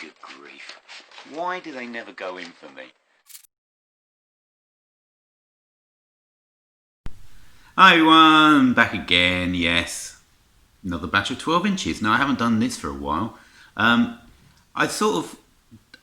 Good grief. Why do they never go in for me? Hi everyone, back again, yes. Another batch of 12 inches. Now I haven't done this for a while. I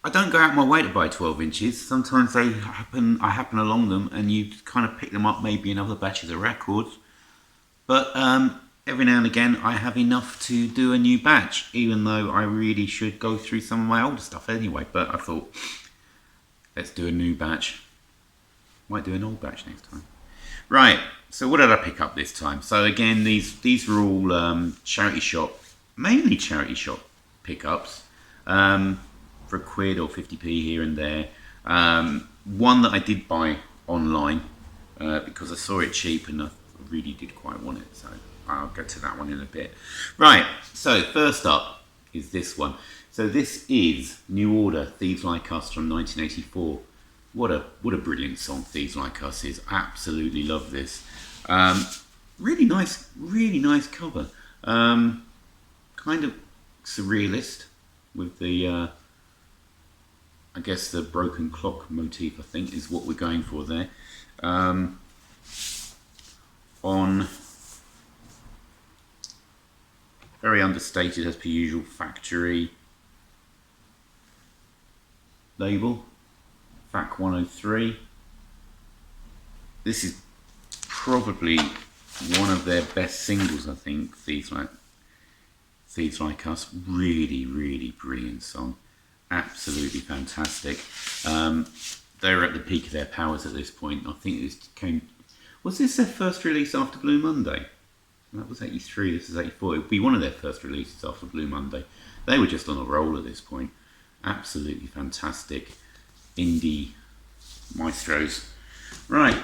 don't go out my way to buy 12 inches. Sometimes I happen along them and you kind of pick them up maybe in other batches of records. But every now and again I have enough to do a new batch, even though I really should go through some of my older stuff anyway. But I thought, let's do a new batch. Might do an old batch next time. Right, so what did I pick up this time? So again, these were all charity shop, mainly charity shop pickups, for a quid or 50p here and there. One that I did buy online because I saw it cheap and I really did quite want it, so I'll get to that one in a bit. Right, so first up is this one. So this is New Order, Thieves Like Us from 1984. What a brilliant song Thieves Like Us is. Absolutely love this. Really nice cover. Kind of surrealist with the, I guess the broken clock motif, I think, is what we're going for there. On very understated as per usual factory label. FAC 103. This is probably one of their best singles, I think. Thieves Like Us. Really brilliant song. Absolutely fantastic. They were at the peak of their powers at this point. I think was this their first release after Blue Monday? That was 83, this is 84. It would be one of their first releases after Blue Monday. They were just on a roll at this point. Absolutely fantastic indie maestros. Right,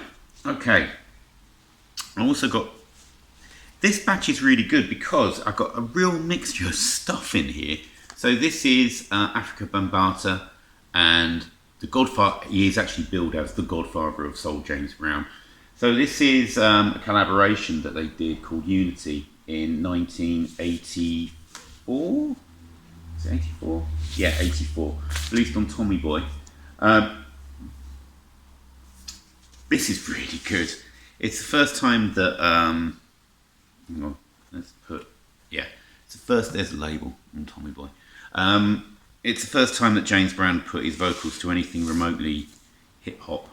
okay. I also got, this batch is really good because I've got a real mixture of stuff in here. So this is Africa Bambaataa, and the Godfather, he is actually billed as the Godfather of Soul, James Brown. So this is a collaboration that they did called Unity in 1984. Is it 84? Yeah, 84. Released on Tommy Boy. This is really good. It's the first time that, hang on, let's put, yeah, it's the first, there's a label on Tommy Boy. It's the first time that James Brown put his vocals to anything remotely hip hop,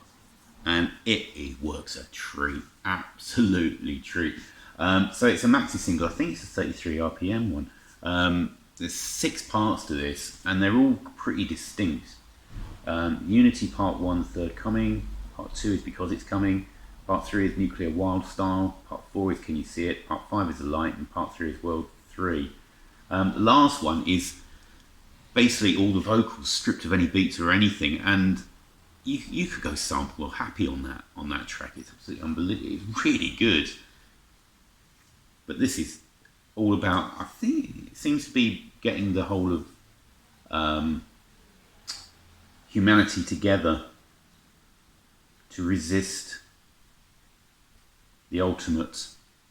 and it works a treat, absolutely treat. So it's a maxi single, I think it's a 33 RPM one. There's 6 parts to this, and they're all pretty distinct. Unity Part 1, Third Coming. Part 2 is Because It's Coming. Part 3 is Nuclear Wild Style. Part 4 is Can You See It. Part 5 is The Light. And Part 3 is World 3. The last one is basically all the vocals stripped of any beats or anything, and you could go sample or happy on that track. It's absolutely unbelievable. It's really good. But this is all about, I think it seems to be getting the whole of humanity together to resist the ultimate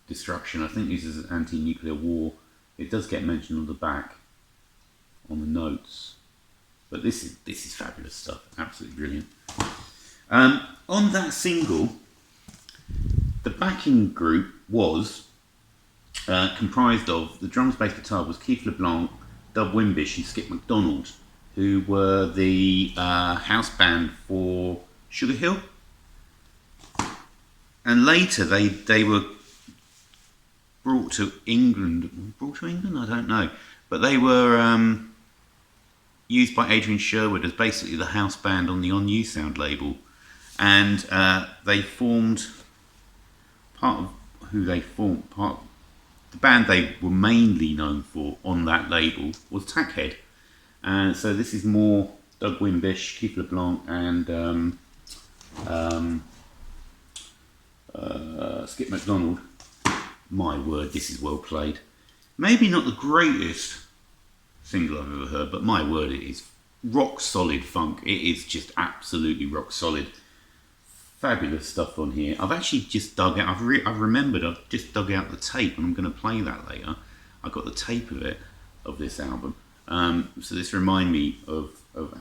destruction. I think this is an anti-nuclear war. It does get mentioned on the back, on the notes. But this is fabulous stuff. Absolutely brilliant. On that single, the backing group was comprised of, the drums, bass, guitar was Keith LeBlanc, Dub Wimbish and Skip MacDonald, who were the house band for Sugar Hill. And later they were brought to England. I don't know. But they were used by Adrian Sherwood as basically the house band on the On You Sound label. And they formed, the band they were mainly known for on that label was Tackhead. And so this is more Doug Wimbish, Keith LeBlanc and Skip MacDonald. My word, this is well played. Maybe not the greatest single I've ever heard, but my word, it is rock solid funk. It is just absolutely rock solid. Fabulous stuff on here. I've actually just dug out, I've remembered, I've just dug out the tape and I'm going to play that later. I've got the tape of it, of this album. So this reminds me of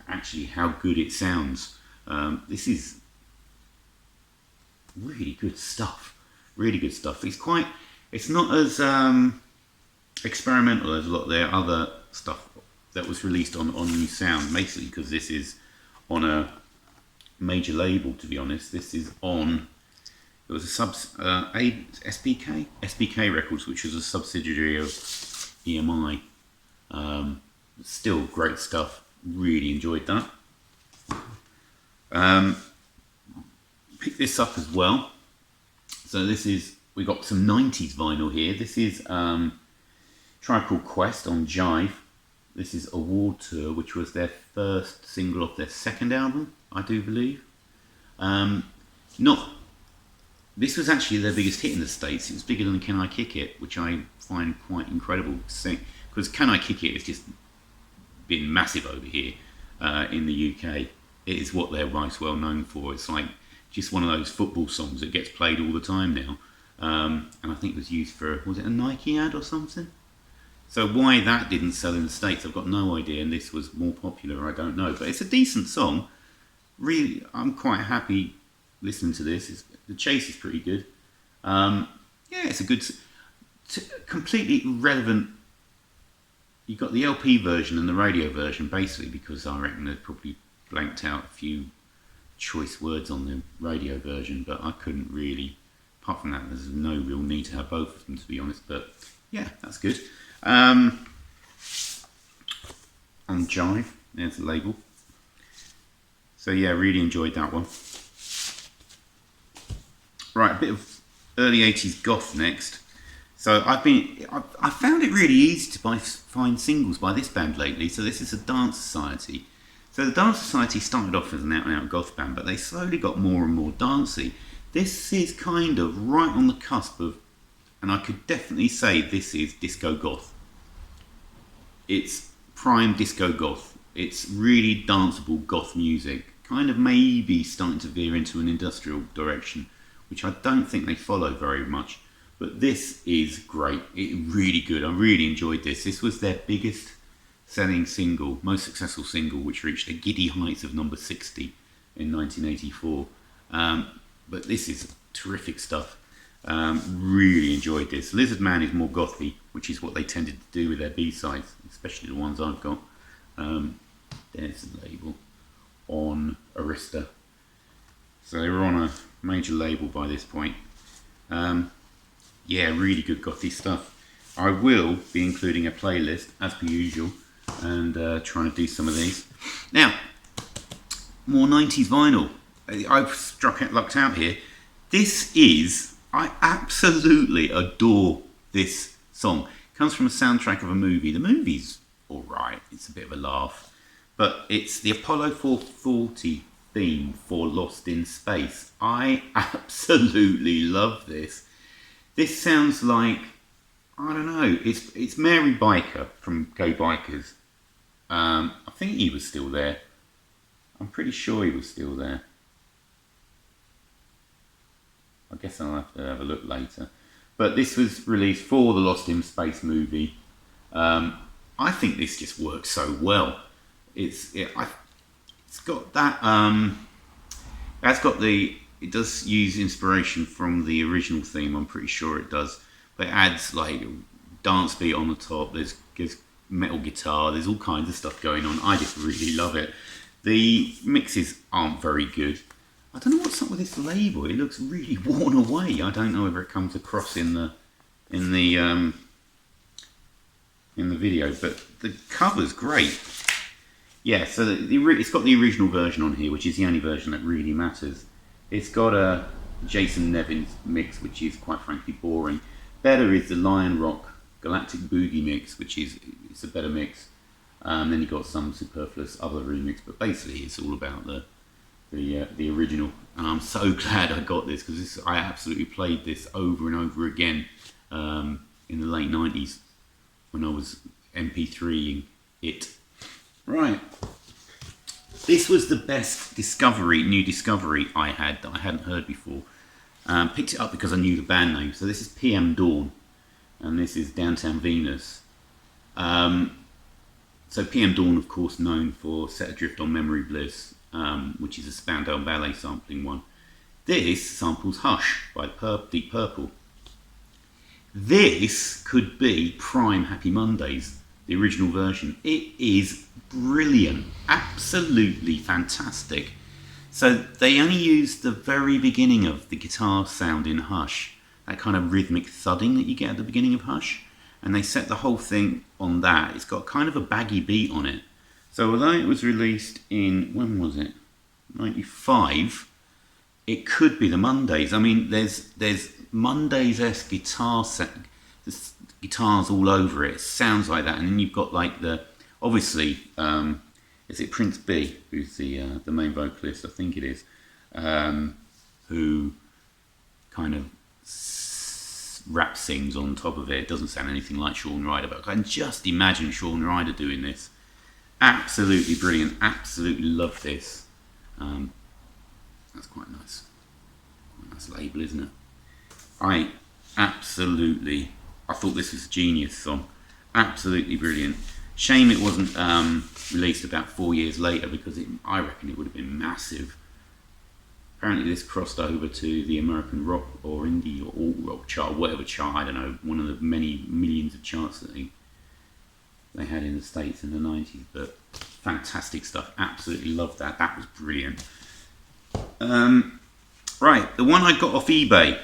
actually how good it sounds. This is really good stuff. Really good stuff. It's not as experimental as a lot of their other stuff that was released on New Sound, basically because this is on a major label, to be honest. This is on, it was a SBK Records, which was a subsidiary of EMI. Still great stuff. Really enjoyed that. Picked this up as well. So we got some 90s vinyl here. This is Tribe Called Quest on Jive. This is Award Tour, which was their first single off their second album, I do believe. This was actually their biggest hit in the States. It was bigger than Can I Kick It, which I find quite incredible to see, because Can I Kick It has just been massive over here in the UK. It is what they're most well known for. It's like just one of those football songs that gets played all the time now. And I think it was used for, was it a Nike ad or something? So why that didn't sell in the States, I've got no idea, and this was more popular, I don't know. But it's a decent song. Really, I'm quite happy listening to this. The chase is pretty good. Yeah, it's a good, completely irrelevant. You've got the LP version and the radio version, basically, because I reckon they probably blanked out a few choice words on the radio version, but I couldn't really, apart from that, there's no real need to have both of them, to be honest. But yeah, that's good. On Jive, there's the label. So yeah, really enjoyed that one. Right, a bit of early 80s goth next. So I found it really easy to find singles by this band lately. So this is a Dance Society. So the Dance Society started off as an out-and-out goth band, but they slowly got more and more dancey. This is kind of right on the cusp of, and I could definitely say this is disco goth. It's prime disco goth. It's really danceable goth music, kind of maybe starting to veer into an industrial direction, which I don't think they follow very much. But this is great. It's really good. I really enjoyed this. This was their biggest selling single, most successful single, which reached the giddy heights of number 60 in 1984. But this is terrific stuff. Really enjoyed this. Lizard Man is more gothy, which is what they tended to do with their B-sides, especially the ones I've got. There's the label on Arista. So they were on a major label by this point. Yeah, really good gothy stuff. I will be including a playlist, as per usual, and trying to do some of these. Now, more 90s vinyl. I've lucked out here. I absolutely adore this song. It comes from a soundtrack of a movie. The movie's alright, it's a bit of a laugh. But it's the Apollo 440 theme for Lost in Space. I absolutely love this. This sounds like, I don't know, it's Mary Biker from Go Bikers. I think he was still there. I'm pretty sure he was still there. I guess I'll have to have a look later. But this was released for the Lost in Space movie. I think this just works so well. It's got that. It does use inspiration from the original theme. I'm pretty sure it does. But it adds like dance beat on the top. There's metal guitar. There's all kinds of stuff going on. I just really love it. The mixes aren't very good. I don't know what's up with this label. It looks really worn away. I don't know whether it comes across in the video, but the cover's great. Yeah, so it's got the original version on here, which is the only version that really matters. It's got a Jason Nevins mix, which is quite frankly boring. Better is the Lion Rock Galactic Boogie mix, which it's a better mix. Then you've got some superfluous other remix, but basically it's all about the original. And I'm so glad I got this, because I absolutely played this over and over again in the late 90s when I was MP3ing it. Right. This was the best new discovery I had that I hadn't heard before. Picked it up because I knew the band name. So this is PM Dawn, and this is Downtown Venus. So PM Dawn, of course, known for Set Adrift on Memory Bliss, which is a Spandau Ballet sampling one. This samples Hush by Deep Purple. This could be prime Happy Mondays, the original version. It is brilliant, absolutely fantastic. So they only used the very beginning of the guitar sound in Hush, that kind of rhythmic thudding that you get at the beginning of Hush, and they set the whole thing on that. It's got kind of a baggy beat on it. So although it was released in, when was it? 95, it could be the Mondays. I mean, there's Mondays-esque guitars all over it. It sounds like that, and then you've got like the, obviously, is it Prince B, who's the main vocalist? I think it is, who kind of rap sings on top of it. It doesn't sound anything like Shaun Ryder, but I can just imagine Shaun Ryder doing this. Absolutely brilliant. Absolutely love this. That's quite nice. Quite a nice label, isn't it? I thought this was a genius song. Absolutely brilliant. Shame it wasn't released about 4 years later, because I reckon it would have been massive. Apparently this crossed over to the American rock or indie or alt rock chart, whatever chart, I don't know, one of the many millions of charts that they had in the States in the 90s, but fantastic stuff. Absolutely loved that. That was brilliant. Right, the one I got off eBay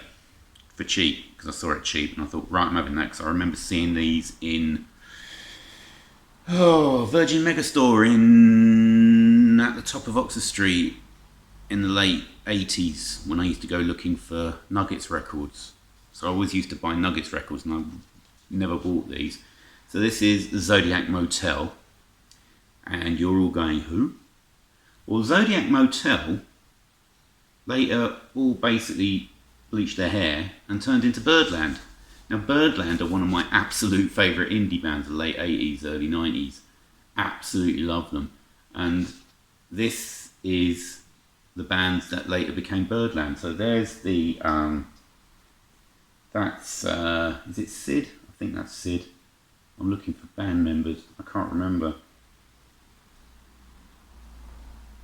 for cheap, because I saw it cheap, and I thought, right, I'm having that, because I remember seeing these in Virgin Megastore at the top of Oxford Street in the late 80s, when I used to go looking for Nuggets records. So I always used to buy Nuggets records, and I never bought these. So this is the Zodiac Motel, and you're all going, who? Well, Zodiac Motel later all basically bleached their hair and turned into Birdland. Now, Birdland are one of my absolute favourite indie bands of the late 80s, early 90s. Absolutely love them. And this is the bands that later became Birdland. So there's the, that's, is it Sid? I think that's Sid. I'm looking for band members. I can't remember.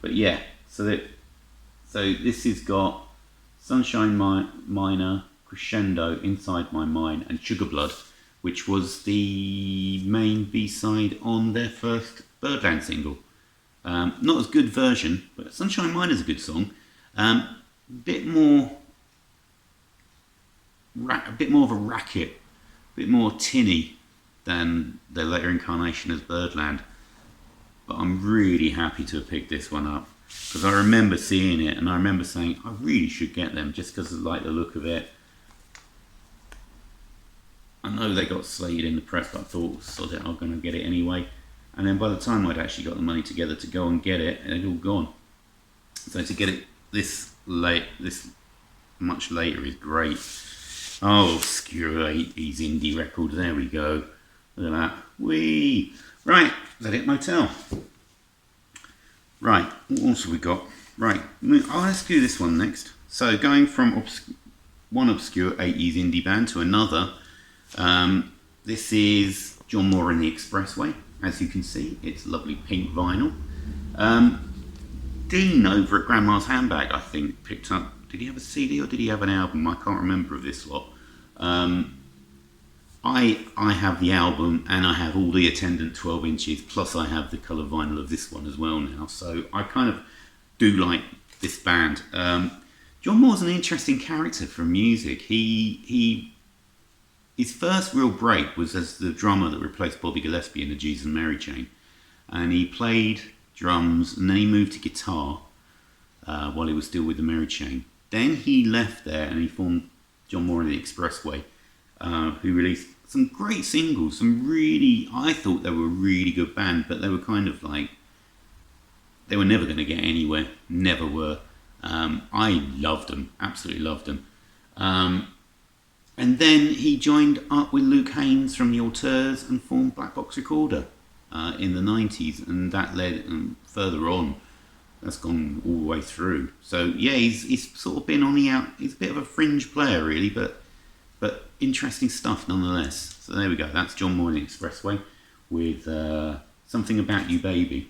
But yeah, so this has got Sunshine Minor, Crescendo, Inside My Mind, and Sugar Blood, which was the main B-side on their first Birdland single. Not as good version, but Sunshine Minor is a good song. A bit more of a racket, a bit more tinny than their later incarnation as Birdland. But I'm really happy to have picked this one up, because I remember seeing it and I remember saying I really should get them just because I like the look of it. I know they got slated in the press, but I thought, sod it, I'm going to get it anyway. And then by the time I'd actually got the money together to go and get it, it had all gone. So to get it this much later is great. Oh, obscure 80s indie record, there we go. Look at that. Whee! Right, Zodiac Motel. Right, what else have we got? Right, let's do this one next. So going from one obscure 80s indie band to another, this is John Moore and the Expressway. As you can see, it's lovely pink vinyl. Dean over at Grandma's Handbag, I think, picked up, did he have a CD or did he have an album? I can't remember of this lot. I have the album and I have all the attendant 12 inches, plus I have the colour vinyl of this one as well now, so I kind of do like this band. John Moore's an interesting character from music. His first real break was as the drummer that replaced Bobby Gillespie in the Jesus and Mary Chain, and he played drums and then he moved to guitar while he was still with the Mary Chain. Then he left there and he formed John Moore and the Expressway, who released some great singles, I thought they were a really good band, but they were kind of like, they were never going to get anywhere, never were. I loved them, absolutely loved them. And then he joined up with Luke Haynes from the Auteurs and formed Black Box Recorder in the 90s, and that led further on. That's gone all the way through. So yeah, he's sort of been on the out. He's a bit of a fringe player, really, but interesting stuff nonetheless. So there we go. That's John Moore and the Expressway with Something About You Baby,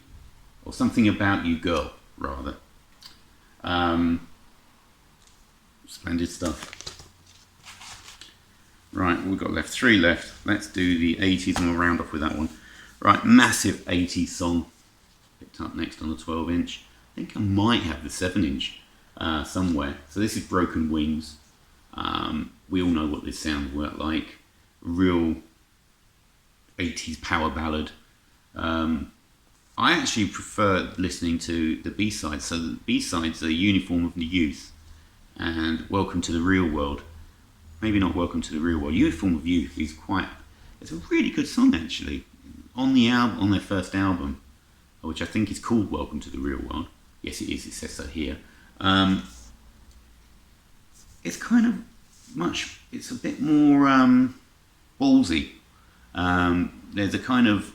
or Something About You Girl, rather. Splendid stuff. Right, we've got left 3 left. Let's do the 80s and we'll round off with that one. Right, massive 80s song. Picked up next on the 12-inch. I think I might have the 7-inch somewhere. So this is Broken Wings. We all know what this sounds like. Real 80s power ballad. I actually prefer listening to the B-sides. So the B-sides are Uniform of the Youth and Welcome to the Real World. Maybe not Welcome to the Real World. Uniform of Youth is it's a really good song actually. On the album, on their first album, which I think is called Welcome to the Real World. Yes, it is. It says so here. It's kind of it's a bit more ballsy. There's a kind of,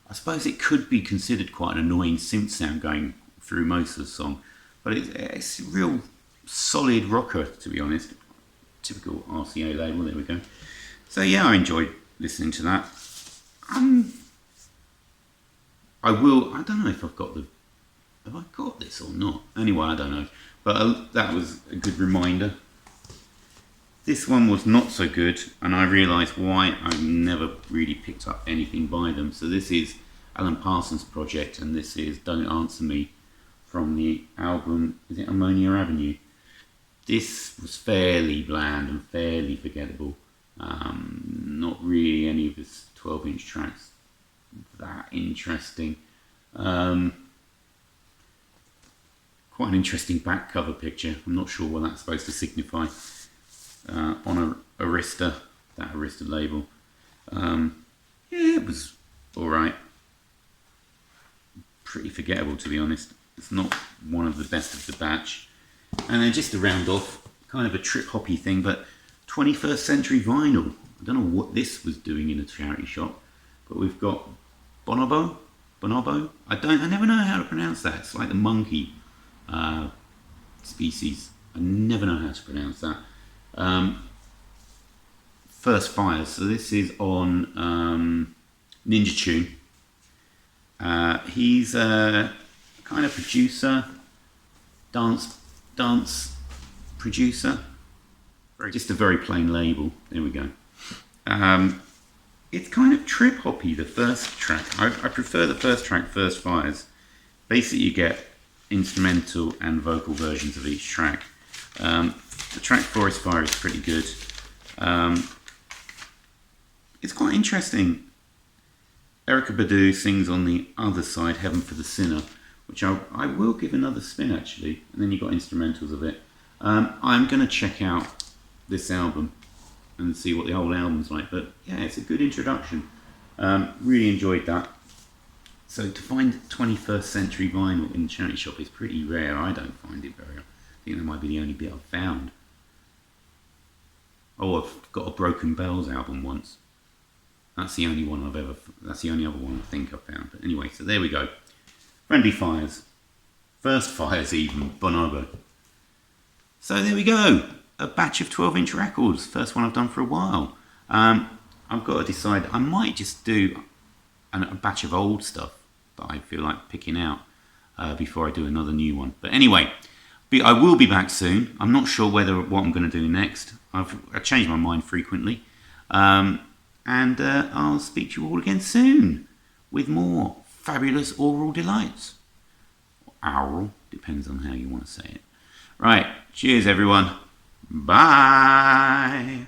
I suppose it could be considered quite an annoying synth sound going through most of the song, but it's a real solid rocker, to be honest. Typical RCA label, there we go. So yeah, I enjoyed listening to that. I don't know if have I got this or not? Anyway, I don't know. But that was a good reminder. This one was not so good, and I realised why I've never really picked up anything by them. So this is Alan Parsons' project, and this is Don't Answer Me from the album, is it Ammonia Avenue? This was fairly bland and fairly forgettable. Not really any of his 12-inch tracks that interesting. Quite an interesting back cover picture. I'm not sure what that's supposed to signify. On a Arista, that Arista label. Yeah, it was alright. Pretty forgettable, to be honest. It's not one of the best of the batch. And then just to round off, kind of a trip hoppy thing, but 21st Century Vinyl. I don't know what this was doing in a charity shop, but we've got Bonobo. I never know how to pronounce that. It's like the monkey species. I never know how to pronounce that. First Fires. So this is on Ninja Tune. He's a kind of producer, dance producer. Just a very plain label. There we go. It's kind of trip hoppy, the first track. I prefer the first track, First Fires. Basically you get instrumental and vocal versions of each track. The track Forest Fire is pretty good. It's quite interesting. Erykah Badu sings on the other side, Heaven for the Sinner, which I will give another spin actually, and then you've got instrumentals of it. I'm going to check out this album and see what the whole album's like, but yeah, it's a good introduction. Really enjoyed that. So to find 21st Century Vinyl in the charity shop is pretty rare. I don't find it very. I think that might be the only bit I've found. Oh, I've got a Broken Bells album once. That's the only one that's the only other one I think I've found. But anyway, so there we go. Friendly Fires. First Fires even, Bonobo. So there we go. A batch of 12-inch records. First one I've done for a while. I've got to decide. I might just do a batch of old stuff that I feel like picking out before I do another new one. But anyway, I will be back soon. I'm not sure what I'm going to do next. I change my mind frequently. And I'll speak to you all again soon with more fabulous aural delights. Aural, depends on how you want to say it. Right, cheers everyone. Bye.